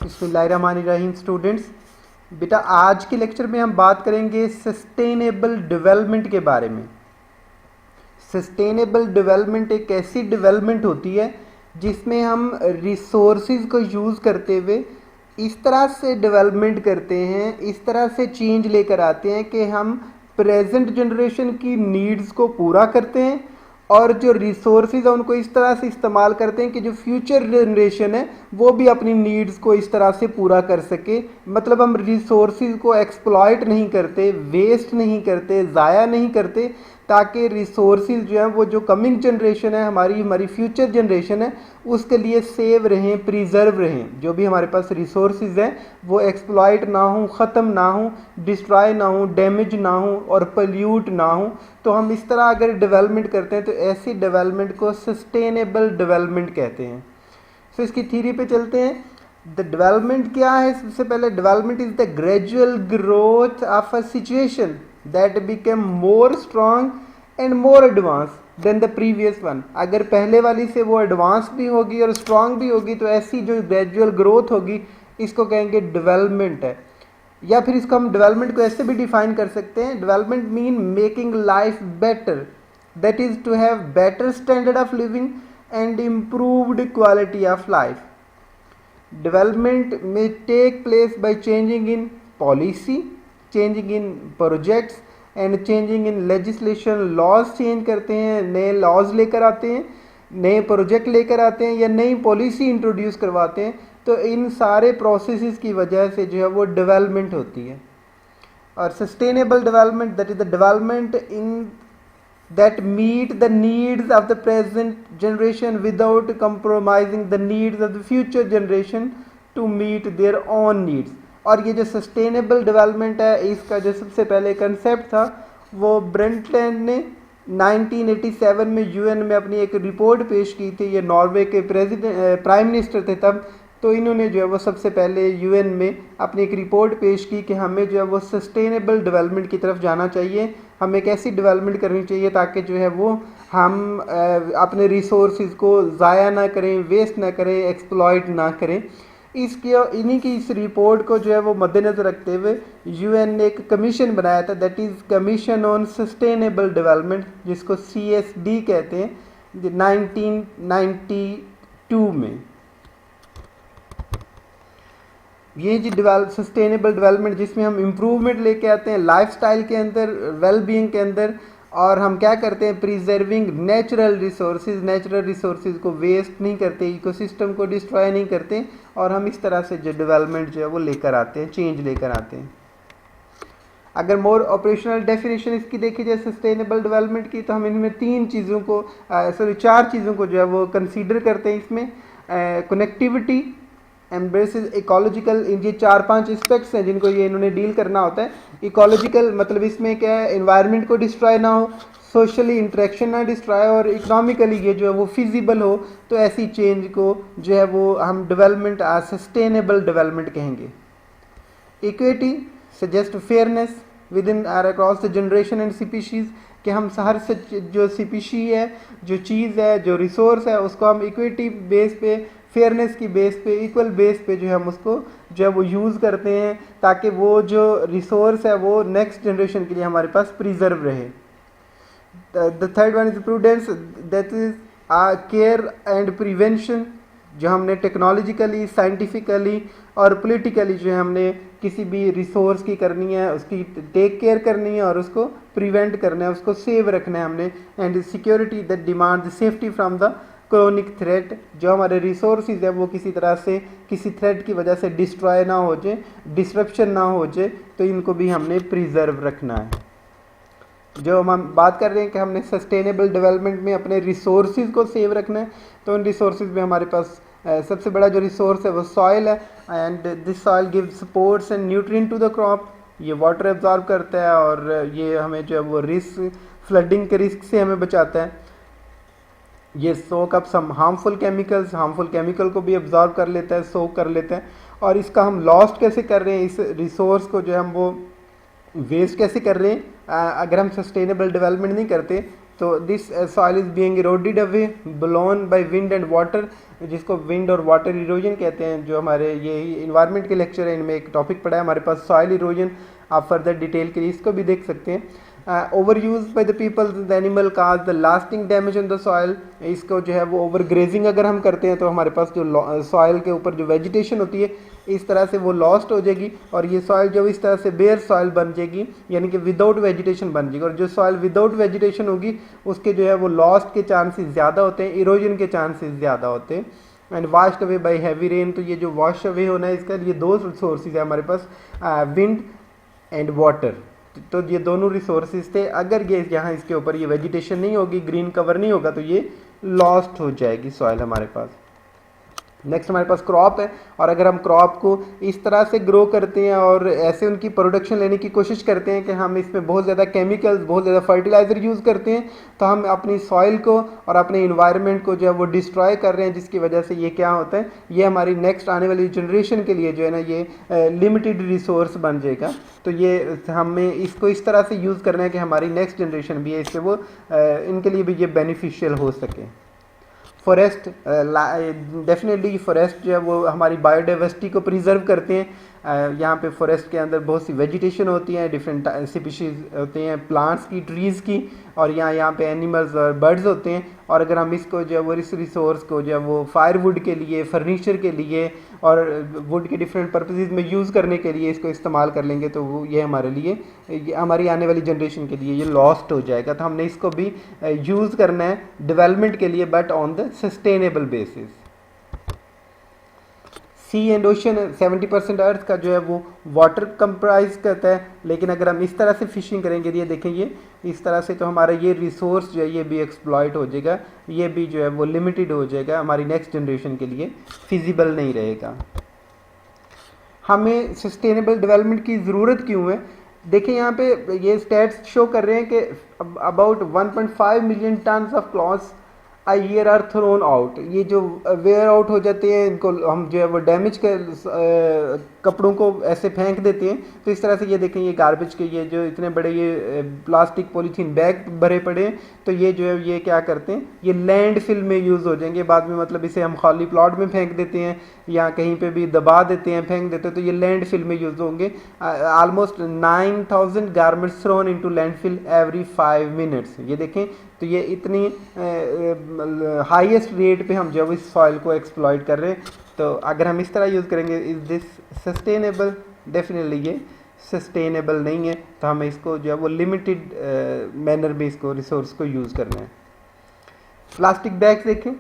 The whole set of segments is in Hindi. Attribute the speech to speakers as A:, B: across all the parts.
A: बिस्मिल्लाहिर्रहमानिर्रहीम स्टूडेंट्स। बेटा आज के लेक्चर में हम बात करेंगे सस्टेनेबल डेवलपमेंट के बारे में। सस्टेनेबल डेवलपमेंट एक ऐसी डेवलपमेंट होती है जिसमें हम रिसोर्सेज को यूज़ करते हुए इस तरह से डेवलपमेंट करते हैं, इस तरह से चेंज लेकर आते हैं कि हम प्रेजेंट जनरेशन की नीड्स को पूरा करते हैं और जो रिसोर्सेज है उनको इस तरह से इस्तेमाल करते हैं कि जो फ्यूचर जनरेशन है वो भी अपनी नीड्स को इस तरह से पूरा कर सके। मतलब हम रिसोर्सेज को एक्सप्लॉइट नहीं करते, वेस्ट नहीं करते, ज़ाया नहीं करते, ताकि रिसोर्सेज जो है वो जो कमिंग जनरेशन है, हमारी फ्यूचर जनरेशन है, उसके लिए सेव रहें, प्रिजर्व रहें। जो भी हमारे पास रिसोर्सेज हैं वो एक्सप्लॉइट ना हो, ख़त्म ना हो, डिस्ट्रॉय ना हो, डैमेज ना हो और पोल्यूट ना हो। तो हम इस तरह अगर डेवलपमेंट करते हैं तो ऐसी डेवलपमेंट को सस्टेनेबल डेवलपमेंट कहते हैं। तो इसकी थ्योरी पे चलते हैं। द डेवलपमेंट क्या है? सबसे पहले development is the gradual growth of a situation that become more strong and more advance than the previous one. अगर पहले वाली से वो एडवांस भी होगी और स्ट्रांग भी होगी तो ऐसी जो ग्रेजुअल ग्रोथ होगी इसको कहेंगे डेवलपमेंट है। या फिर इसको हम डेवलपमेंट को ऐसे भी डिफाइन कर सकते हैं, development mean making life better, that is to have better standard of living and improved quality of life. Development में take place by changing in policy, changing in projects and changing in legislation. Laws change करते हैं, नए लॉज लेकर आते हैं, नए प्रोजेक्ट लेकर आते हैं या नई पॉलिसी इंट्रोड्यूस करवाते हैं। तो इन सारे प्रोसेसेस की वजह से जो है वो डेवलपमेंट होती है। और sustainable development that is the development in that meet the needs of the present generation without compromising the needs of the future generation to meet their own needs। और ये जो सस्टेनेबल डेवलपमेंट है इसका जो सबसे पहले कंसेप्ट था वो ब्रेंटलैंड ने 1987 में यूएन में अपनी एक रिपोर्ट पेश की थी। ये नॉर्वे के प्राइम मिनिस्टर थे तब। तो इन्होंने जो है वो सबसे पहले यूएन में अपनी एक रिपोर्ट पेश की कि हमें जो है वो सस्टेनेबल डेवलपमेंट की तरफ जाना चाहिए, हमें एक ऐसी डेवलपमेंट करनी चाहिए ताकि जो है वो हम अपने रिसोर्सेज को ज़ाया ना करें, वेस्ट ना करें, एक्सप्लॉइट ना करें। इन्हीं की इस रिपोर्ट को जो है वो मद्देनज़र रखते हुए यूएन ने एक कमीशन बनाया था, that is commission on sustainable development, जिसको CSD कहते हैं, 1992 में। ये जी सस्टेनेबल डेवलपमेंट जिसमें हम इम्प्रूवमेंट लेके आते हैं लाइफस्टाइल के अंदर, वेलबींग के अंदर, और हम क्या करते हैं प्रिजर्विंग नेचुरल रिसोर्सेज को वेस्ट नहीं करते, इकोसिस्टम को डिस्ट्रॉय नहीं करते, और हम इस तरह से जो डेवलपमेंट जो है वो लेकर आते हैं, चेंज लेकर आते हैं। अगर मोर ऑपरेशनल डेफिनेशन इसकी देखी जाए सस्टेनेबल डेवलपमेंट की तो हम इनमें चार चीज़ों को जो है वो कंसीडर करते हैं। इसमें कनेक्टिविटी, एम्ब्रेसेस इकोलॉजिकल, ये 4-5 एस्पेक्ट्स हैं जिनको ये इन्होंने डील करना होता है। इकोलॉजिकल मतलब इसमें क्या है, एनवायरनमेंट को डिस्ट्रॉय ना हो, सोशली इंटरेक्शन ना डिस्ट्रॉय, और इकोनॉमिकली ये जो है वो फिजिबल हो। तो ऐसी चेंज को जो है वो हम डेवलपमेंट सस्टेनेबल डेवलपमेंट कहेंगे। Equity suggest fairness with in are across the generation and species, कि हम हर जो स्पीशी है, जो चीज़ है, जो रिसोर्स है, उसको हम इक्विटी बेस पे, फेयरनेस की बेस पे, इक्वल बेस पे जो है हम उसको जो है वो यूज़ करते हैं ताकि वो जो रिसोर्स है वो नेक्स्ट जनरेशन के लिए हमारे पास प्रिजर्व रहे। The third one is prudence, that is care and prevention. जो हमने टेक्नोलॉजिकली, साइंटिफिकली और पॉलिटिकली जो है हमने किसी भी रिसोर्स की करनी है, उसकी टेक केयर करनी है और उसको प्रिवेंट करना है, उसको सेव रखना है हमने। And security that demand safety from the chronic threat, जो हमारे रिसोर्सेज है वो किसी तरह से किसी थ्रेट की वजह से डिस्ट्रॉय ना हो जाए, डिसरप्शन ना हो जाए, तो इनको भी हमने प्रिजर्व रखना है। जो हम बात कर रहे हैं कि हमने सस्टेनेबल डेवलपमेंट में अपने रिसोर्सेज को सेव रखना है, तो उन रिसोर्सेज में हमारे पास सबसे बड़ा जो रिसोर्स है वो सॉइल है। And this soil give supports and nutrient to the crop, ये वाटर एब्जॉर्ब करता है और ये हमें जो है वो रिस्क, फ्लडिंग के रिस्क से हमें बचाता है। ये सोक अप सम हार्मफुल केमिकल को भी एब्जॉर्ब कर लेता है, सोक कर लेता है। और इसका हम लॉस्ट कैसे कर रहे हैं, इस रिसोर्स को जो है हम वो वेस्ट कैसे कर रहे हैं। अगर हम सस्टेनेबल डेवलपमेंट नहीं करते तो this soil is being eroded away blown by wind and water, जिसको विंड और वाटर इरोजन कहते हैं। जो हमारे ये इन्वायरमेंट के लेक्चर है इनमें एक टॉपिक पढ़ा है हमारे पास सॉइल इरोजन, आप फर्दर डिटेल के लिए इसको भी देख सकते हैं। Over use by the people the animal cause the lasting damage on the soil, इसको जो है वो ओवर ग्रेजिंग अगर हम करते हैं तो हमारे पास जो सॉइल के ऊपर जो वेजिटेशन होती है इस तरह से वो लॉस्ट हो जाएगी, और ये सॉइल जो इस तरह से बेयर सॉइल बन जाएगी, यानी कि विदाउट वेजिटेशन बन जाएगी। और जो सॉइल विदाउट वेजिटेशन होगी उसके जो है वो लॉस्ट के चांसेस ज़्यादा होते हैं, इरोजन के चांसेस ज़्यादा होते हैं। And washed away by heavy rain, तो ये जो वॉश अवे होना है इसका ये दो सोर्सेज है हमारे पास, विंड एंड वाटर। तो ये दोनों रिसोर्सेज थे, अगर ये यहाँ इसके ऊपर ये वेजिटेशन नहीं होगी, ग्रीन कवर नहीं होगा, तो ये लॉस्ट हो जाएगी सॉइल हमारे पास। नेक्स्ट हमारे पास क्रॉप है, और अगर हम क्रॉप को इस तरह से ग्रो करते हैं और ऐसे उनकी प्रोडक्शन लेने की कोशिश करते हैं कि हम इसमें बहुत ज़्यादा केमिकल्स, बहुत ज़्यादा फर्टिलाइज़र यूज़ करते हैं, तो हम अपनी सॉइल को और अपने इन्वायरमेंट को जो है वो डिस्ट्रॉय कर रहे हैं, जिसकी वजह से ये क्या होता है, ये हमारी नेक्स्ट आने वाली जनरेशन के लिए जो है ना ये लिमिटेड रिसोर्स बन जाएगा। तो ये हमें इसको इस तरह से यूज़ करना है कि हमारी नेक्स्ट जनरेशन भी है इससे वो इनके लिए भी ये बेनिफिशियल हो सके। फॉरेस्ट, डेफिनेटली फॉरेस्ट जो है वो हमारी बायोडाइवर्सिटी को प्रिजर्व करते हैं। यहाँ पे फॉरेस्ट के अंदर बहुत सी वेजिटेशन होती हैं, डिफरेंट स्पीशीज़ होते हैं प्लांट्स की, ट्रीज़ की, और यहाँ पे एनिमल्स और बर्ड्स होते हैं। और अगर हम इसको जो है वो इस रिसोर्स को जो है वो फायरवुड के लिए, फर्नीचर के लिए और वुड के डिफरेंट पर्पसेस में यूज़ करने के लिए इसको इस्तेमाल कर लेंगे, तो वो ये हमारे लिए, ये हमारी आने वाली जनरेशन के लिए ये लॉस्ट हो जाएगा। तो हमने इसको भी यूज़ करना है डेवलपमेंट के लिए, but on the sustainable basis. Sea and ocean 70% earth का जो है वो वाटर कंप्राइज करता है, लेकिन अगर हम इस तरह से फिशिंग करेंगे, ये देखें ये इस तरह से, तो हमारा ये रिसोर्स जो है ये भी एक्सप्लॉइट हो जाएगा, ये भी जो है वो लिमिटेड हो जाएगा, हमारी नेक्स्ट जनरेशन के लिए फिजिबल नहीं रहेगा। हमें सस्टेनेबल डेवलपमेंट की ज़रूरत क्यों है? देखिए यहाँ पे ये स्टैट्स शो कर रहे हैं कि about 1.5 million tons of clothes a year are thrown out, ये जो वेयर आउट हो जाते हैं इनको हम जो है वो डैमेज कर कपड़ों को ऐसे फेंक देते हैं। तो इस तरह से ये देखें, ये गार्बेज के ये जो इतने बड़े ये प्लास्टिक पॉलीथीन बैग भरे पड़े हैं, तो ये जो है ये क्या करते हैं, ये लैंड फिल में यूज़ हो जाएंगे बाद में, मतलब इसे हम खाली प्लॉट में फेंक देते हैं या कहीं पे भी दबा देते हैं, फेंक देते हैं, तो ये लैंड फिल में यूज़ होंगे। Almost 9000 garments throne into landfill every 5 minutes. ये देखें, तो ये इतनी हाईएस्ट रेट पे हम जो है इस सॉइल को एक्सप्लॉइट कर रहे हैं। तो अगर हम इस तरह यूज़ करेंगे, इज़ दिस सस्टेनेबल? डेफिनेटली ये सस्टेनेबल नहीं है। तो हमें इसको जो है वो लिमिटेड मैनर में इसको रिसोर्स को यूज़ करना है। प्लास्टिक बैग देखें,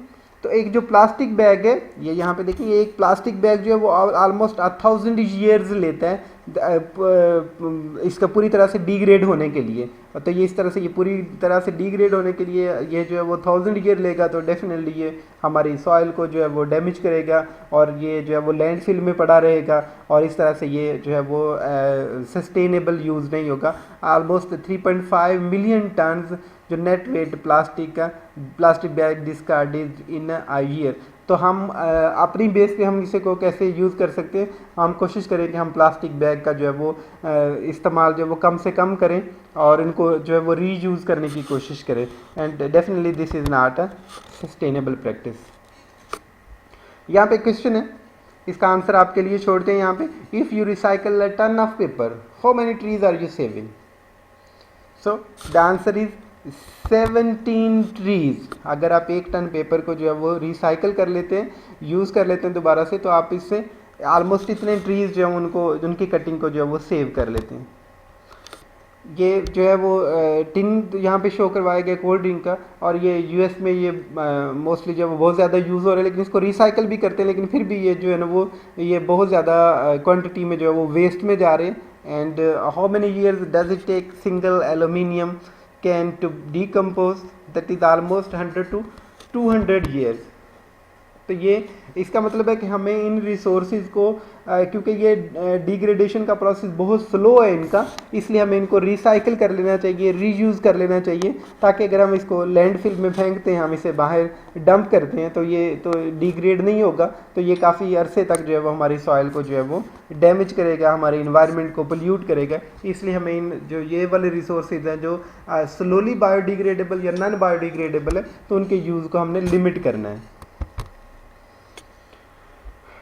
A: तो एक जो प्लास्टिक बैग है, ये यहाँ पे देखिए, ये एक प्लास्टिक बैग जो है वो ऑलमोस्ट 1000 ईयर्स लेता है इसका पूरी तरह से डिग्रेड होने के लिए। तो ये इस तरह से, ये पूरी तरह से डिग्रेड होने के लिए ये जो है वो 1000 ईयर लेगा। तो डेफिनेटली ये हमारी सॉइल को जो है वो डैमेज करेगा, और ये जो है वो लैंडफिल में पड़ा रहेगा, और इस तरह से ये जो है वो सस्टेनेबल यूज़ नहीं होगा। ऑलमोस्ट 3.5 मिलियन टन्स जो net weight plastic bag discarded in a year. तो हम अपनी बेस पे हम इसे को कैसे यूज़ कर सकते हैं, हम कोशिश करें कि हम प्लास्टिक बैग का जो है वो इस्तेमाल जो है वो कम से कम करें, और इनको जो है वो रीयूज़ करने की कोशिश करें। And definitely this is not a sustainable practice. यहाँ पे क्वेश्चन है, इसका आंसर आपके लिए छोड़ते हैं यहाँ पे। If you recycle a ton of paper, how many trees are you saving? So the answer is 17 trees. अगर आप 1 टन पेपर को जो है वो रिसाइकल कर लेते हैं, यूज़ कर लेते हैं दोबारा से, तो आप इससे ऑलमोस्ट इतने ट्रीज जो हैं उनको, उनकी कटिंग को जो है वो सेव कर लेते हैं। ये जो है वो टिन यहाँ पे शो करवाया गया कोल्ड ड्रिंक का, और ये यूएस में ये मोस्टली जो है वो बहुत ज़्यादा यूज़ हो रहा है, लेकिन इसको रिसाइकल भी करते हैं, लेकिन फिर भी ये जो है ना वो ये बहुत ज़्यादा क्वांटिटी में जो है वो वेस्ट में जा रहे हैं। And how many years does it take single aluminium can to decompose? That is almost 100 to 200 years. तो ये इसका मतलब है कि हमें इन रिसोर्सेज को क्योंकि ये डिग्रेडेशन का प्रोसेस बहुत स्लो है इनका, इसलिए हमें इनको रिसाइकिल कर लेना चाहिए, रीयूज़ कर लेना चाहिए, ताकि अगर हम इसको लैंडफिल में फेंकते हैं, हम इसे बाहर डंप करते हैं, तो ये तो डिग्रेड नहीं होगा, तो ये काफ़ी अरसे तक जो है वो हमारी सॉइल को जो है वो डैमेज करेगा, हमारे इन्वायरमेंट को पोल्यूट करेगा। इसलिए हमें इन जो ये वाले रिसोर्सेज हैं जो स्लोली बायोडिग्रेडेबल या नॉन बायोडिग्रेडेबल है, तो उनके यूज़ को हमने लिमिट करना है।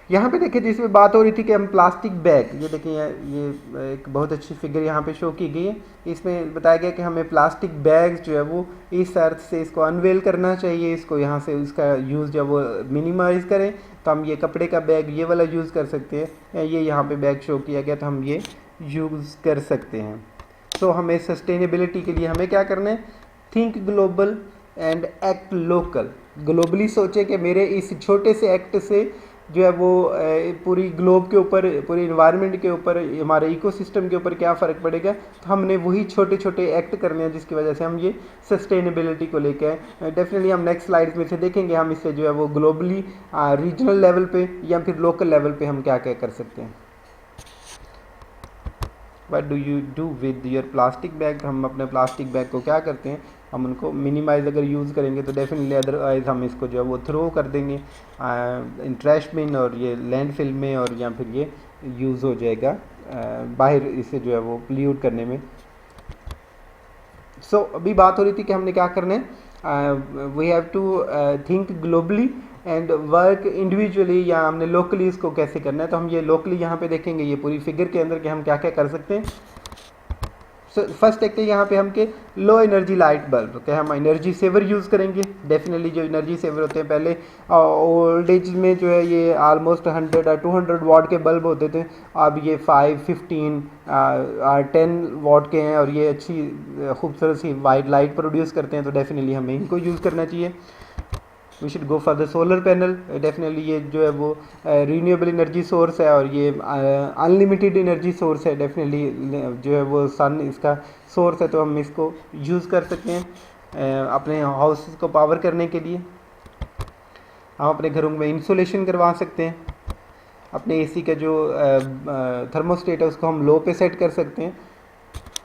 A: यहाँ पे देखिए जिसमें बात हो रही थी कि हम प्लास्टिक बैग, ये देखिए ये एक बहुत अच्छी फिगर यहाँ पे शो की गई है। इसमें बताया गया कि हमें प्लास्टिक बैग्स जो है वो इस अर्थ से इसको अनवेल करना चाहिए, इसको यहाँ से इसका यूज़ जब वो मिनिमाइज़ करें, तो हम ये कपड़े का बैग ये वाला यूज़ कर सकते हैं। ये यहाँ पे बैग शो किया गया, तो हम ये यूज़ कर सकते हैं। तो हमें सस्टेनेबिलिटी के लिए हमें क्या करना है, think global and act local. Globally सोचें कि मेरे इस छोटे से एक्ट से जो है वो पूरी ग्लोब के ऊपर, पूरी इन्वायरमेंट के ऊपर, हमारे इकोसिस्टम के ऊपर क्या फ़र्क पड़ेगा। तो हमने वही छोटे छोटे एक्ट करने हैं जिसकी वजह से हम ये सस्टेनेबिलिटी को लेके आए। डेफिनेटली हम नेक्स्ट स्लाइड्स में से देखेंगे हम इससे जो है वो ग्लोबली, रीजनल लेवल पे या फिर लोकल लेवल पे हम क्या क्या कर सकते हैं। What do you do with your plastic bag. हम अपने प्लास्टिक बैग को क्या करते हैं, हम उनको मिनिमाइज़ अगर यूज़ करेंगे तो डेफिनेटली, अदरवाइज़ हम इसको जो है वो थ्रो कर देंगे इन ट्रैश बिन और ये लैंडफिल में, और या फिर ये यूज़ हो जाएगा बाहर इसे जो है वो पोल्यूट करने में। सो अभी बात हो रही थी कि हमने क्या करना है, we have to think globally and work individually, या हमने लोकली इसको कैसे करना है। तो हम ये लोकली यहाँ पे देखेंगे ये पूरी फिगर के अंदर कि हम क्या क्या कर सकते हैं। फर्स्ट देखते हैं यहाँ पे हम के लो एनर्जी लाइट बल्ब, कि हम एनर्जी सेवर यूज़ करेंगे। डेफिनेटली जो एनर्जी सेवर होते हैं, पहले ओल्ड एज में जो है ये ऑलमोस्ट 100 और 200 वाट के बल्ब होते थे, अब ये 5, 15, 10 वाट के हैं, और ये अच्छी खूबसूरत सी वाइट लाइट प्रोड्यूस करते हैं। तो डेफिनेटली हमें इनको यूज़ करना चाहिए। We should go for the solar panel. Definitely ये जो है वो रीन्यूएबल एनर्जी सोर्स है, और ये अनलिमिटेड एनर्जी सोर्स है। डेफिनेटली जो है वो सन इसका सोर्स है, तो हम इसको यूज़ कर सकते हैं अपने हाउस को पावर करने के लिए। हम अपने घरों में इंसुलेशन करवा सकते हैं। अपने एसी का जो थर्मोस्टेट है उसको हम लो पे सेट कर सकते हैं।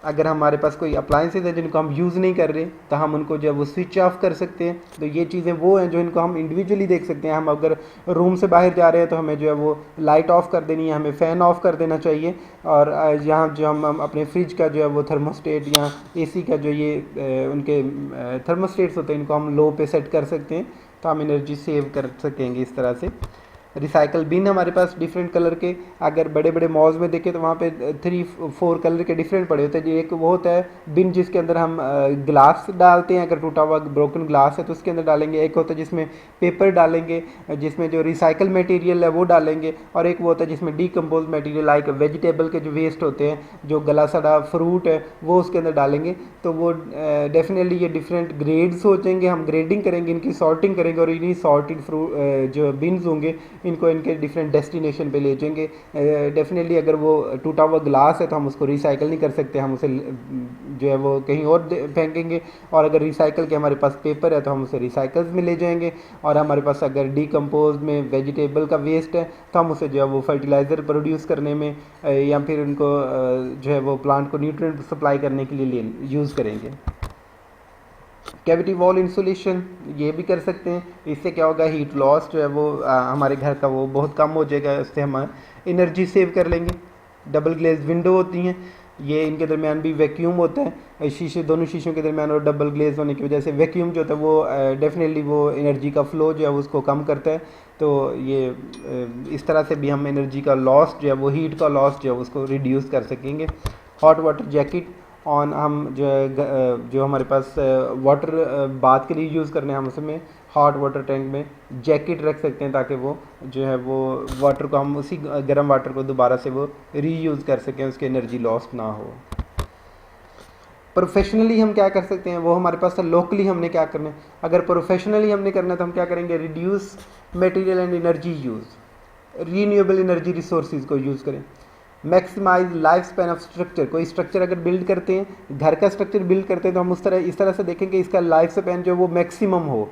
A: अगर हमारे पास कोई अप्लाइंसेज है जिनको हम यूज़ नहीं कर रहे, तो हम उनको जो है वो स्विच ऑफ कर सकते हैं। तो ये चीज़ें वो हैं जो इनको हम इंडिविजुअली देख सकते हैं। हम अगर रूम से बाहर जा रहे हैं तो हमें जो है वो लाइट ऑफ कर देनी है, हमें फ़ैन ऑफ कर देना चाहिए। और यहाँ जो हम अपने फ्रिज का जो है वो थर्मोस्टेट या एसी का जो ये उनके थर्मोस्टेट्स होते हैं, इनको हम लो पे सेट कर सकते हैं, तो हम एनर्जी सेव कर सकेंगे इस तरह से। रिसाइकल बिन हमारे पास डिफरेंट कलर के, अगर बड़े बड़े मॉल्स में देखें तो वहाँ पे 3-4 कलर के डिफरेंट पड़े होते हैं। एक वो होता है बिन जिसके अंदर हम ग्लास डालते हैं, अगर टूटा हुआ ब्रोकन ग्लास है तो उसके अंदर डालेंगे। एक होता है जिसमें पेपर डालेंगे, जिसमें जो रिसाइकल मटेरियल है वो डालेंगे। और एक वो होता है जिसमें डीकम्पोज मटेरियल लाइक वेजिटेबल के जो वेस्ट होते हैं, जो गला सड़ा फ्रूट है, वो उसके अंदर डालेंगे। तो वो डेफिनेटली ये डिफरेंट ग्रेड्स सोचेंगे, हम ग्रेडिंग करेंगे, इनकी सॉर्टिंग करेंगे, और इन्हीं सॉर्टेड फ्रूट जो बिन्स होंगे इनको इनके डिफरेंट डेस्टिनेशन पे ले जाएंगे। डेफिनेटली अगर वो टूटा हुआ ग्लास है तो हम उसको रिसाइकल नहीं कर सकते, हम उसे जो है वो कहीं और फेंकेंगे। और अगर रिसाइकल के हमारे पास पेपर है तो हम उसे रिसाइकल्स में ले जाएंगे। और हमारे पास अगर डीकम्पोज में वेजिटेबल का वेस्ट है तो हम उसे जो है वो फर्टिलाइज़र प्रोड्यूस करने में या फिर उनको जो है वो प्लांट को न्यूट्रिएंट सप्लाई करने के लिए यूज़ करेंगे। कैविटी वॉल इंसुलेशन ये भी कर सकते हैं। इससे क्या होगा, हीट लॉस जो है वो हमारे घर का वो बहुत कम हो जाएगा, इससे हम एनर्जी सेव कर लेंगे। डबल ग्लेज विंडो होती हैं, ये इनके दरमियान भी वैक्यूम होता है, शीशे दोनों शीशों के दरमियान, और डबल ग्लेज होने की वजह से वैक्यूम जो होता है वो डेफिनेटली वो एनर्जी का फ्लो जो है उसको कम करता है। तो ये इस तरह से भी हम एनर्जी का लॉस जो है वो, हीट का लॉस जो है उसको रिड्यूस कर सकेंगे। हॉट वाटर जैकेट ऑन, हम जो हमारे पास वाटर बाथ के लिए यूज़ करने हैं, हम उसमें हॉट वाटर टैंक में जैकेट रख सकते हैं, ताकि वो जो है वो वाटर को हम उसी गर्म वाटर को दोबारा से वो रीयूज़ कर सकें, उसकी एनर्जी लॉस ना हो। प्रोफेशनली हम क्या कर सकते हैं, वो हमारे पास है। लोकली हमने क्या करना है, अगर प्रोफेशनली हमने करना है तो हम क्या करेंगे, reduce material and energy use, renewable energy resources को यूज़ करें। Maximise life span of structure, कोई स्ट्रक्चर अगर बिल्ड करते हैं, घर का स्ट्रक्चर बिल्ड करते हैं, तो हम इस तरह से देखें कि इसका लाइफ स्पैन जो वो मैक्सिमम हो।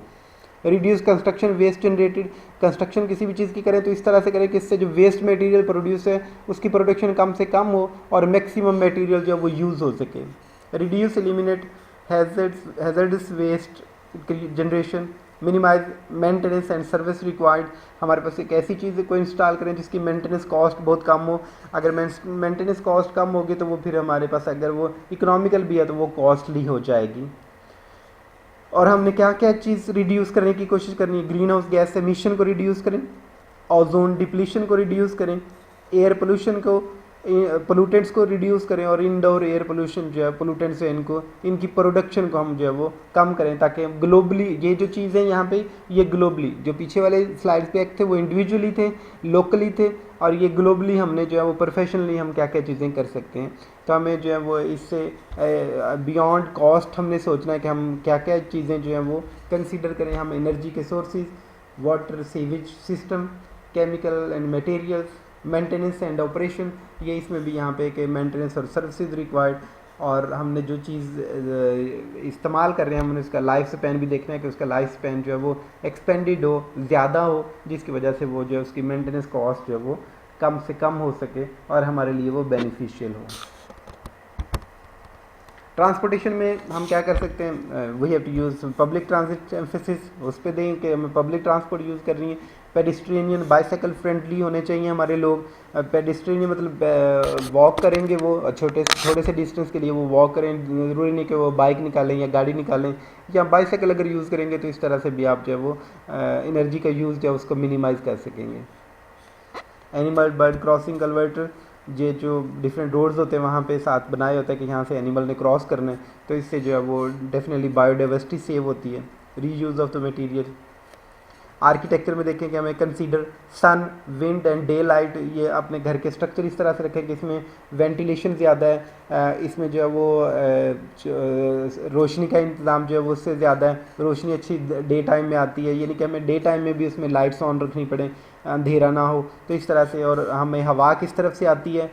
A: Reduce construction waste generated, construction किसी भी चीज़ की करें तो इस तरह से करें कि इससे जो वेस्ट मटेरियल प्रोड्यूस है उसकी प्रोडक्शन कम से कम हो और मैक्सिमम मटेरियल जो है वो यूज़ हो सके। Reduce eliminate hazardous waste generation, minimise maintenance and service required, हमारे पास एक ऐसी चीज़ को इंस्टॉल करें जिसकी मेंटेनेंस कॉस्ट बहुत कम हो। अगर मेंटेनेंस कॉस्ट कम होगी तो वो फिर हमारे पास अगर वो इकोनॉमिकल भी है तो वो कॉस्टली हो जाएगी। और हमने क्या क्या चीज़ रिड्यूस करने की कोशिश करनी है, ग्रीन हाउस गैस एमिशन को रिड्यूस करें, ओजोन डिप्लीशन को रिड्यूस करें, एयर पोल्यूशन को पोल्यूटेंट्स को रिड्यूस करें और इंडोर एयर पोल्यूशन जो है पोल्यूटेंट्स है इनकी प्रोडक्शन को हम जो है वो कम करें, ताकि ग्लोबली ये जो चीज़ है यहाँ पे ये ग्लोबली, जो पीछे वाले स्लाइड्स पे थे वो इंडिविजुअली थे, लोकली थे, और ये ग्लोबली हमने जो है वो प्रोफेशनली हम क्या क्या चीज़ें कर सकते हैं। तो हमें जो है वो इससे बियॉन्ड कॉस्ट हमने सोचना है कि हम क्या क्या चीज़ें जो हैं वो कंसीडर करें। हम एनर्जी के sources, water sewage system, chemical and materials, maintenance and operation, ये इसमें भी यहाँ पे कि मेंटेनेंस और सर्विसेज रिक्वायर्ड, और हमने जो चीज़ इस्तेमाल कर रहे हैं हमने उसका लाइफ स्पैन भी देखना है कि उसका लाइफ स्पैन जो है वो एक्सपेंडेड हो, ज़्यादा हो, जिसकी वजह से वो जो है उसकी मेंटेनेंस कॉस्ट जो है वो कम से कम हो सके और हमारे लिए वो बेनिफिशियल हो। ट्रांसपोर्टेशन में हम क्या कर सकते हैं, we have to use public transit emphasis, उस पर दें कि हमें पब्लिक ट्रांसपोर्ट यूज़ कर रही है। पेडिस्ट्रेनियन बाइसाइकिल फ्रेंडली होने चाहिए हमारे लोग। पेडिस्ट्रेनियन मतलब वॉक करेंगे वो थोड़े से डिस्टेंस के लिए वो वॉक करें, ज़रूरी नहीं कि वो बाइक निकालें या गाड़ी निकालें, या बाइसाइकिल अगर यूज़ करेंगे तो इस तरह से भी आप जो है वो एनर्जी का यूज़ जो है उसको मिनिमाइज़ कर सकेंगे। एनिमल बर्ड क्रॉसिंग कन्वर्टर, ये जो डिफरेंट रोड्स होते हैं वहाँ पे साथ बनाए होता है कि यहाँ से एनिमल ने क्रॉस करना है, तो इससे जो है वो डेफिनेटली बायोडाइवर्सिटी सेव होती है। Reuse of the material. Architecture में देखें कि हमें consider sun, wind and daylight, ये अपने घर के स्ट्रक्चर इस तरह से रखें कि इसमें वेंटिलेशन ज़्यादा है, इसमें जो है वो रोशनी का इंतज़ाम जो है वो उससे ज़्यादा है, रोशनी अच्छी डे टाइम में आती है, ये नहीं कि हमें डे टाइम में भी उसमें लाइट्स ऑन रखनी पड़े, अंधेरा ना हो, तो इस तरह से। और हमें हवा किस तरफ से आती है,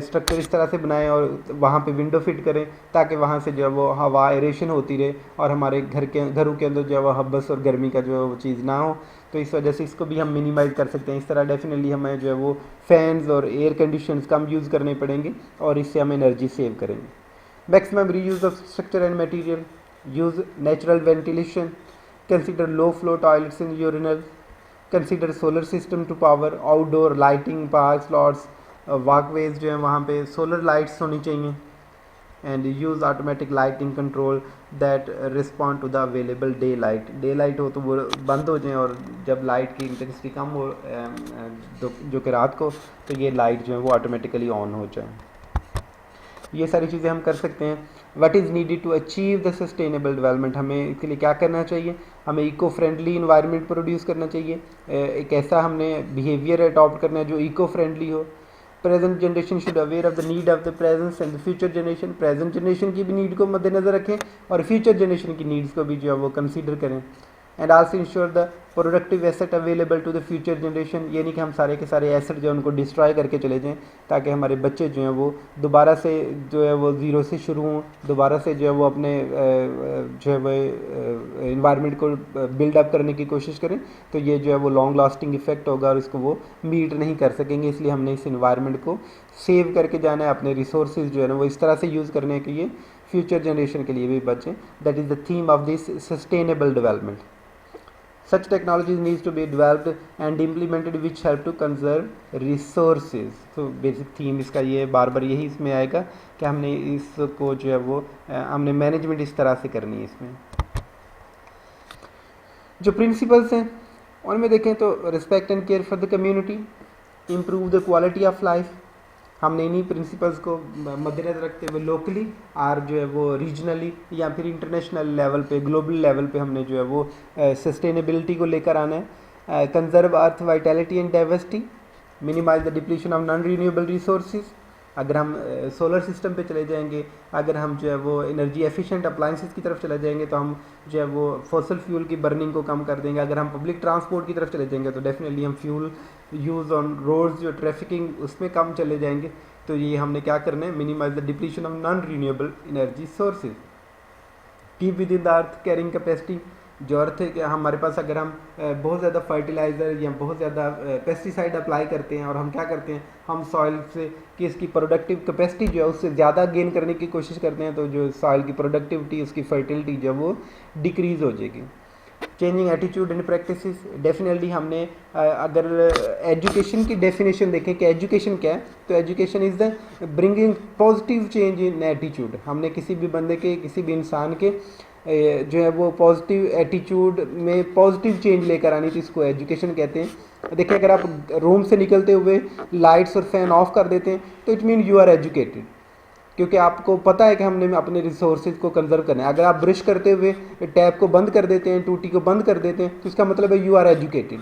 A: स्ट्रक्चर इस तरह से बनाएं और वहाँ पे विंडो फिट करें ताकि वहाँ से जो है वो हवा एरेशन होती रहे और हमारे घरों के अंदर जो है वो हब्बस और गर्मी का जो है वो चीज़ ना हो, तो इस वजह से इसको भी हम मिनिमाइज़ कर सकते हैं। इस तरह डेफिनेटली हमें जो है वो फैंस और एयर कंडीशंस कम यूज़ करने पड़ेंगे और इससे हम एनर्जी सेव करेंगे। Maximum reuse of structure and material, use natural ventilation, consider low flow toilets in urinal, consider solar system to power outdoor lighting, park lots, walkways जो है वहाँ पे सोलर लाइट्स होनी चाहिए। And use automatic lighting control that respond to the available daylight, daylight हो तो वो बंद हो जाए और जब लाइट की इंटेंसिटी कम हो जो कि रात को, तो ये लाइट जो है वो ऑटोमेटिकली ऑन हो जाए। ये सारी चीज़ें हम कर सकते हैं। What is needed to achieve the sustainable development, हमें इसके लिए क्या करना चाहिए, हमें इको फ्रेंडली इन्वायरमेंट प्रोड्यूस करना चाहिए, एक ऐसा हमने बिहेवियर अडॉप्ट करना है जो इको फ्रेंडली हो। Present generation should aware of the need of the presence and the future generation, present generation की भी नीड को मद्देनज़र रखें और फ्यूचर जनरेशन की नीड्स को भी जो है वो कंसीडर करें। And also ensure the productive asset available to the future generation, ये नहीं कि हम सारे के सारे एसेट जो है उनको डिस्ट्रॉय करके चले जाएं ताकि हमारे बच्चे जो हैं वो दोबारा से जो है वो ज़ीरो से शुरू हों, दोबारा से जो है वो अपने जो है वो इन्वायरमेंट को बिल्ड अप करने की कोशिश करें, तो ये जो है वो लॉन्ग लास्टिंग इफेक्ट होगा और इसको वो मीट नहीं कर सकेंगे। इसलिए हमने इस इन्वायरमेंट को सेव करके जाना है, अपने रिसोर्सेज जो है ना वो इस तरह से यूज़ करने हैं कि ये फ्यूचर जनरेशन के लिए भी बचें। That is the theme of this sustainable development. Such technologies needs to be developed and implemented which help to conserve resources. तो बेसिक थीम इसका ये बार बार यही इसमें आएगा कि हमने इसको जो है वो हमने मैनेजमेंट इस तरह से करनी है। इसमें जो प्रिंसिपल्स हैं उनमें देखें तो respect and care for the community, improve the quality of life, हमने इन्हीं प्रिंसिपल्स को मद्देनजर रखते हुए लोकली और जो है वो रीजनली या फिर इंटरनेशनल लेवल पे, ग्लोबल लेवल पे हमने जो है वो सस्टेनेबिलिटी को लेकर आना है। Conserve earth vitality and diversity, minimise the depletion of non renewable resources. अगर हम सोलर सिस्टम पे चले जाएंगे, अगर हम जो है वो एनर्जी एफिशिएंट अप्लाइंसेस की तरफ चले जाएंगे तो हम जो है वो फॉसिल फ्यूल की बर्निंग को कम कर देंगे। अगर हम पब्लिक ट्रांसपोर्ट की तरफ चले जाएंगे तो डेफिनेटली हम फ्यूल यूज़ ऑन रोड्स जो ट्रैफिकिंग उसमें कम चले जाएंगे। तो ये हमने क्या करना है, minimise the depletion of non renewable energy sources. Keep within the earth carrying capacity, जो अर्थ है कि हमारे पास अगर हम बहुत ज़्यादा फर्टिलाइज़र या बहुत ज़्यादा पेस्टिसाइड अप्लाई करते हैं और हम क्या करते हैं, हम सॉइल से कि इसकी प्रोडक्टिव कैपेसिटी जो है उससे ज़्यादा गेन करने की कोशिश करते हैं, तो जो सॉइल की प्रोडक्टिविटी, उसकी फर्टिलिटी जो है वो डिक्रीज़ हो जाएगी। Changing attitude and practices, definitely हमने अगर एजुकेशन की डेफिनेशन देखें कि एजुकेशन क्या है, तो education is the bringing positive change in attitude. हमने किसी भी बंदे के, किसी भी इंसान के जो है वो पॉजिटिव एटीट्यूड में पॉजिटिव चेंज लेकर आनी, तो इसको एजुकेशन कहते हैं। देखिए अगर आप रूम से निकलते हुए लाइट्स और फैन ऑफ कर देते हैं तो it mean you are educated, क्योंकि आपको पता है कि हमने अपने रिसोर्सेज को कंजर्व करना है। अगर आप ब्रश करते हुए टैप को बंद कर देते हैं, टूटी को बंद कर देते हैं, तो इसका मतलब है यू आर एजुकेटेड।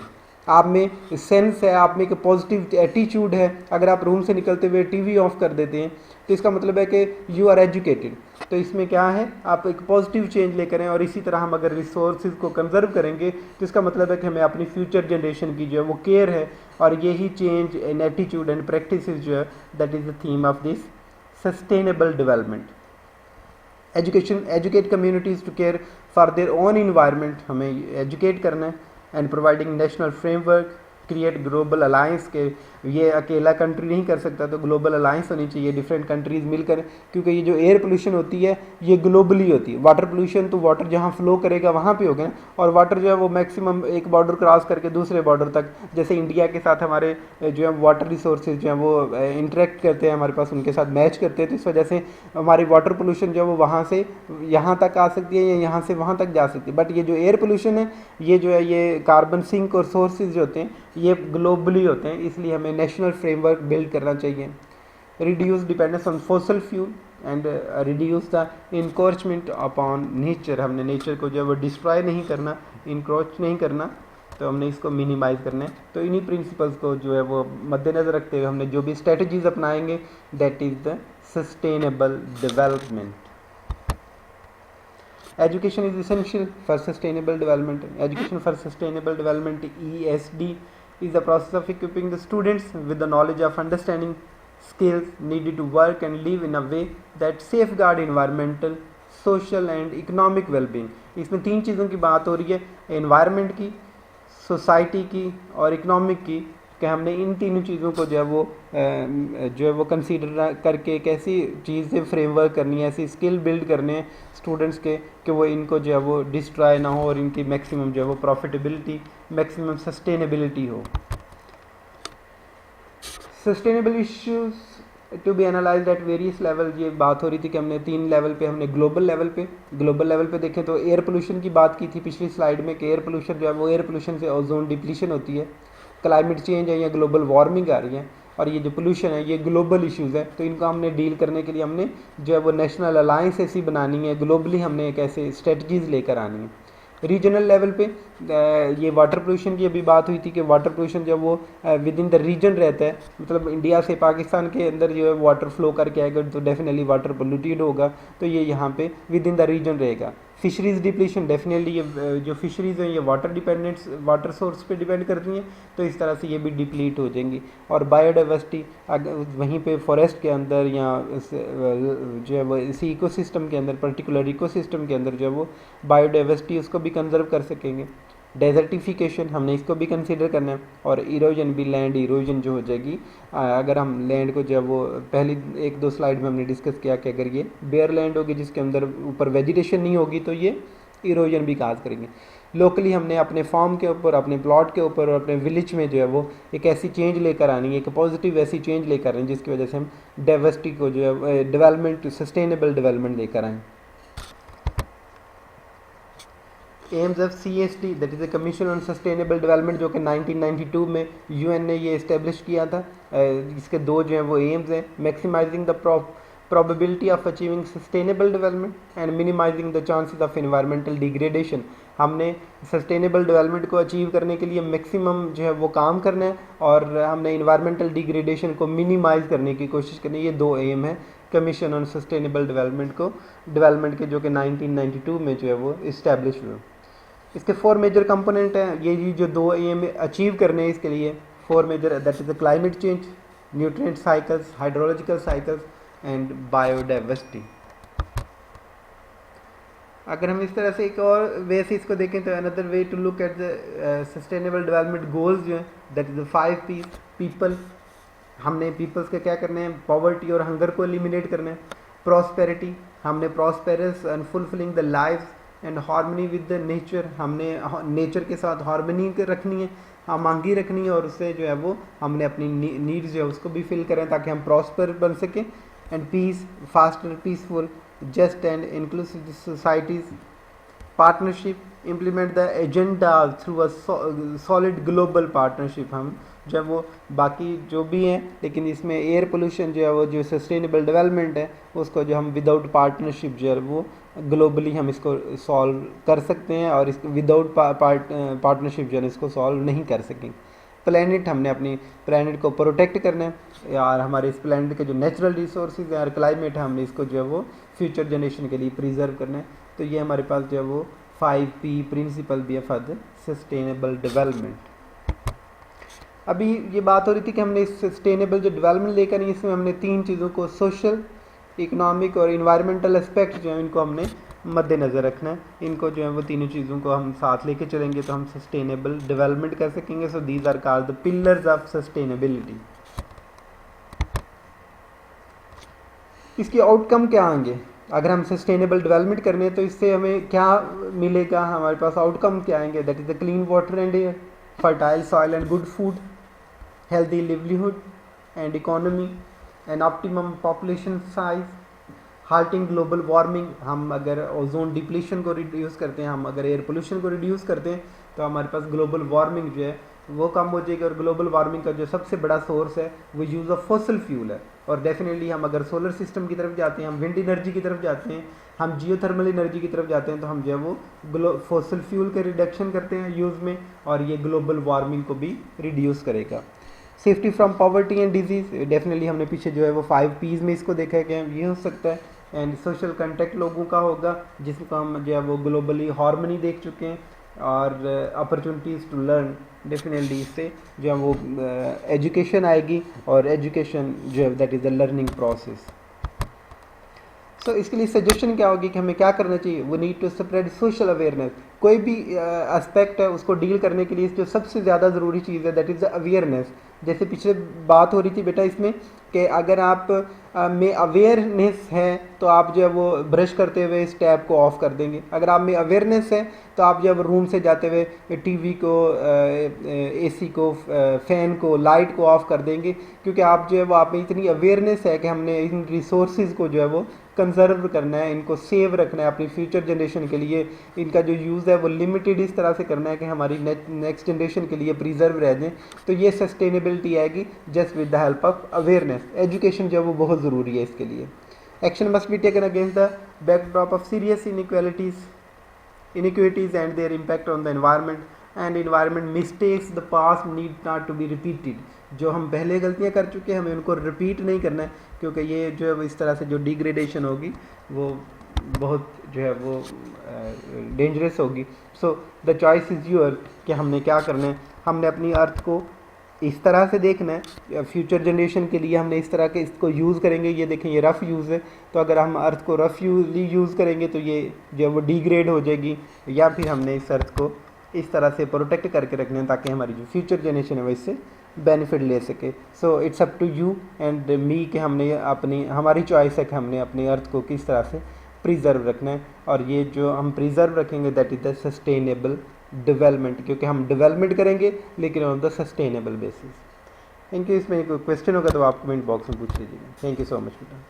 A: आप में सेंस है, आप में एक पॉजिटिव एटीट्यूड है। अगर आप रूम से निकलते हुए टीवी ऑफ कर देते हैं तो इसका मतलब है कि यू आर एजुकेटेड। तो इसमें क्या है, आप एक पॉजिटिव चेंज लेकर आएं। और इसी तरह हम अगर रिसोर्सेज को कंजर्व करेंगे तो इसका मतलब है कि हमें अपनी फ्यूचर जनरेशन की जो है वो केयर है। और यही change in attitude and practice जो है, that is the theme of this sustainable development. Education, educate communities to care for their own environment, हमें एजुकेट करना है। And providing national framework, create global alliance के, ये अकेला कंट्री नहीं कर सकता, तो ग्लोबल अलायंस होनी चाहिए डिफरेंट कंट्रीज़ मिलकर, क्योंकि ये जो एयर पोल्यूशन होती है ये ग्लोबली होती है। वाटर पोल्यूशन तो वाटर जहाँ फ्लो करेगा वहाँ पे होगा, और वाटर जो है वो मैक्सिमम एक बॉर्डर क्रॉस करके दूसरे बॉर्डर तक, जैसे इंडिया के साथ हमारे जो है वाटर रिसोर्सेज जो है वो इंटरेक्ट करते हैं हमारे पास, उनके साथ मैच करते हैं, तो इस वजह से हमारी वाटर पोल्यूशन जो है वो वहाँ से यहाँ तक आ सकती है या यहाँ से वहाँ तक जा सकती है। बट ये जो एयर पोल्यूशन है, ये जो है ये कार्बन सिंक और सोर्सेज जो होते हैं ये ग्लोबली होते हैं, इसलिए हमें नेशनल फ्रेमवर्क बिल्ड करना चाहिए। Reduce dependence on fossil fuel and reduce the encroachment upon nature, हमने नेचर को जो है वो डिस्ट्रॉय नहीं करना, इंक्रोच नहीं करना, तो हमने इसको मिनिमाइज़ करना है। तो इन्हीं प्रिंसिपल्स को जो है वो मद्देनज़र रखते हुए हमने जो भी स्ट्रेटजीज अपनाएंगे, that is the sustainable development. Education is essential for sustainable development. Education for sustainable development, ESD, is the process of equipping the students with the knowledge of understanding skills needed to work and live in a way that safeguard environmental, social and economic well-being. इसमें तीन चीज़ों की बात हो रही है, एनवायरनमेंट की, सोसाइटी की और इकोनॉमिक की, कि हमने इन तीनों चीज़ों को जो है वो कंसीडर करके एक ऐसी चीज़ से फ्रेमवर्क करनी है, ऐसी स्किल बिल्ड करने हैं स्टूडेंट्स के कि वो इनको जो है वो डिस्ट्रॉय ना हो और इनकी मैक्सिमम जो है वो प्रॉफिटेबिलिटी, मैक्सिमम सस्टेनेबिलिटी हो। Sustainable issues to be analysed at various level, ये बात हो रही थी कि हमने तीन लेवल पे, हमने ग्लोबल लेवल पे देखें तो एयर पोल्यूशन की बात की थी पिछली स्लाइड में कि एयर पोल्यूशन जो है वो, एयर पोल्यूशन से ओजोन डिप्लीशन होती है, क्लाइमेट चेंज है या ग्लोबल वार्मिंग आ रही है, और ये जो पोल्यूशन है ये ग्लोबल इश्यूज़ है। तो इनको हमने डील करने के लिए हमने जो है वो नेशनल अलायंस ऐसी बनानी है, ग्लोबली हमने एक ऐसे स्ट्रेटजीज़ लेकर आनी है। रीजनल लेवल पे ये वाटर पोल्यूशन की अभी बात हुई थी कि वाटर पोल्यूशन जब वो विद इन द रीजन रहता है, मतलब इंडिया से पाकिस्तान के अंदर जो है वाटर फ्लो करके आएगा तो डेफिनेटली वाटर पोल्यूटेड होगा, तो ये यहाँ पे विद इन द रीजन रहेगा। फिशरीज़ डिप्लीशन, डेफिनेटली ये जो फिशरीज़ हैं ये वाटर डिपेंडेंट्स, वाटर सोर्स पे डिपेंड करती हैं, तो इस तरह से ये भी डिप्लीट हो जाएंगी। और बायोडाइवर्सिटी, वहीं पे फॉरेस्ट के अंदर या जो है वो इसी इकोसिस्टम के अंदर, पर्टिकुलर इकोसिस्टम के अंदर जो है वो बायोडाइवर्सिटी उसको भी कंजर्व कर सकेंगे। डेजर्टिफिकेशन, हमने इसको भी कंसीडर करना है। और इरोजन भी, लैंड इरोजन जो हो जाएगी, अगर हम लैंड को जो है वो पहली एक दो स्लाइड में हमने डिस्कस किया कि अगर ये बेयर लैंड होगी जिसके अंदर ऊपर वेजिटेशन नहीं होगी तो ये इरोजन भी काज करेंगे। लोकली हमने अपने फार्म के ऊपर, अपने प्लॉट के ऊपर और अपने विलेज में जो है वो एक ऐसी चेंज लेकर आनी है, एक पॉजिटिव ऐसी चेंज लेकर आनी जिसकी वजह से हम डाइवर्सिटी को जो है डेवलपमेंट, सस्टेनेबल डेवलपमेंट लेकर आएँ। AIIMS of CSD, that is a commission on sustainable development, जो कि 1992 में UN ने ये इस्टेब्लिश किया था। इसके दो जो हैं वो एम्स हैं, maximising the probability of achieving sustainable development and minimizing the chances of environmental degradation। हमने सस्टेनेबल डेवलपमेंट को अचीव करने के लिए मैक्सिमम जो है वो काम करना है और हमने इन्वायरमेंटल डिग्रेडेशन को मिनिमाइज़ करने की कोशिश करनी है। ये दो एम है कमीशन ऑन सस्टेनेबल डेवलपमेंट के, जो कि 1992 में जो है वो इस्टेब्लिश हुए। इसके 4 मेजर कंपोनेंट हैं, ये जो दो एम अचीव करने हैं इसके लिए 4 major, that is the climate change, nutrient cycles, hydrological cycles and biodiversity. अगर हम इस तरह से एक और वे से इसको देखें तो another way to look at the sustainable development goals जो है that is the 5 peace people. हमने पीपल्स के क्या करने हैं, पॉवर्टी और हंगर को एलिमिनेट करना है। प्रॉस्पेरिटी, हमने prosperous and fulfilling the life and harmony with the nature, हमने नेचर के साथ हार्मनी रखनी है, मांगी रखनी है, और उससे जो है वो हमने अपनी नीड्स जो है उसको भी फिल करें ताकि हम प्रॉस्पर बन सकें। And peace, foster, peaceful, just and inclusive societies, partnership, implement the agenda through a solid global partnership। हम जब वो बाकी जो भी हैं, लेकिन इसमें एयर पोल्यूशन जो है वो जो सस्टेनेबल डेवलपमेंट है उसको जो हम विदाउट पार्टनरशिप जो है वो ग्लोबली हम इसको सॉल्व कर सकते हैं, और इस विदाउट पार्टनरशिप जो है इसको सॉल्व नहीं कर सकेंगे। प्लैनेट, हमने अपनी प्लैनेट को प्रोटेक्ट करना है यार, हमारे इस प्लैनेट के जो नेचुरल रिसोर्सेज है और क्लाइमेट है हमने इसको जो है वो फ्यूचर जनरेशन के लिए प्रिजर्व करना है। तो ये हमारे पास जो है वो 5P प्रिंसिपल भी है फॉर द सस्टेनेबल डेवलपमेंट। अभी ये बात हो रही थी कि हमने सस्टेनेबल जो डेवलपमेंट लेकर नहीं, इसमें हमने 3 चीज़ों को, सोशल, इकोनॉमिक और इन्वायरमेंटल एस्पेक्ट जो है इनको हमने मद्देनज़र रखना है। इनको जो है वो तीनों चीज़ों को हम साथ लेके चलेंगे तो हम सस्टेनेबल डेवलपमेंट कर सकेंगे। So these are called the pillars of sustainability. इसके आउटकम क्या आएंगे अगर हम सस्टेनेबल डेवलपमेंट करने हैं, तो इससे हमें क्या मिलेगा, हमारे पास आउटकम क्या आएंगे। That is the clean water and air, fertile soil and good food, healthy livelihood and economy, and optimum population size, halting global warming. हम अगर ओजोन डिप्लीशन को रिड्यूस करते हैं, हम अगर एयर पोल्यूशन को रिड्यूस करते हैं, तो हमारे पास ग्लोबल वार्मिंग जो है वो कम हो जाएगी। और ग्लोबल वार्मिंग का जो सबसे बड़ा सोर्स है वो यूज़ ऑफ फॉसिल फ्यूल है। और डेफिनेटली हम अगर सोलर सिस्टम की तरफ जाते हैं, हम विंड एनर्जी की तरफ जाते हैं, हम जियोथर्मल एनर्जी की तरफ जाते हैं, तो हम जो है वो फॉसिल फ्यूल के रिडक्शन करते हैं यूज़ में, और ये ग्लोबल वार्मिंग को भी रिड्यूस करेगा। Safety from poverty and disease, definitely हमने पीछे जो है वो 5 Ps में इसको देखा है कि ये हो सकता है। एंड सोशल कंटेक्ट लोगों का होगा, जिसको हम जो है वो ग्लोबली हार्मनी देख चुके हैं। और अपॉर्चुनिटीज़ टू लर्न, डेफिनेटली इससे जो है वो एजुकेशन आएगी, और एजुकेशन जो है that is the learning process. So इसके लिए सजेशन क्या होगी कि हमें क्या करना चाहिए, वो need to spread social awareness. कोई भी एस्पेक्ट है उसको डील करने के लिए जो सबसे ज़्यादा ज़रूरी चीज़ है दैट इज़ द अवेयरनेस। जैसे पिछले बात हो रही थी बेटा इसमें कि अगर आप में अवेयरनेस है तो आप जो है वो ब्रश करते हुए इस टैब को ऑफ कर देंगे। अगर आप में अवेयरनेस है तो आप जब रूम से जाते हुए टीवी को, एसी को, फ़ैन को, लाइट को ऑफ कर देंगे, क्योंकि आप जो है वो आप में इतनी अवेयरनेस है कि हमने इन रिसोर्सेज को जो है वो कंजर्व करना है, इनको सेव रखना है अपनी फ्यूचर जनरेशन के लिए। इनका जो यूज़ है वो लिमिटेड इस तरह से करना है कि हमारी नेक्स्ट जनरेशन के लिए प्रिजर्व रह जाए। तो ये सस्टेनेबिलिटी आएगी just with the help of awareness. Education जो है वो बहुत ज़रूरी है इसके लिए। Action must be taken against the backdrop of serious inequities and their impact on the environment, and environment mistakes the past need not to be repeated। जो हम पहले गलतियां कर चुके हैं हमें उनको रिपीट नहीं करना है, क्योंकि ये जो है इस तरह से जो डिग्रेडेशन होगी वो बहुत जो है वो डेंजरस होगी। So the choice is your कि हमने क्या करना है। हमने अपनी अर्थ को इस तरह से देखना है, फ्यूचर जनरेशन के लिए हमने इस तरह के इसको यूज़ करेंगे। ये देखें ये रफ़ यूज़ है, तो अगर हम अर्थ को रफ़ यूज़ करेंगे तो ये जो वो डिग्रेड हो जाएगी, या फिर हमने इस अर्थ को इस तरह से प्रोटेक्ट करके रखना है ताकि हमारी जो फ्यूचर जनरेशन है वो इससे बेनिफिट ले सके। So it's up to you and me कि हमने हमारी चॉइस है कि हमने अपनी अर्थ को किस तरह से प्रिजर्व रखना है। और ये जो हम प्रिजर्व रखेंगे that is the sustainable development, क्योंकि हम डेवलपमेंट करेंगे लेकिन on the sustainable basis. Thank you. इसमें कोई क्वेश्चन होगा तो आप कमेंट बॉक्स में पूछ लीजिएगा। थैंक यू सो मच बेटा।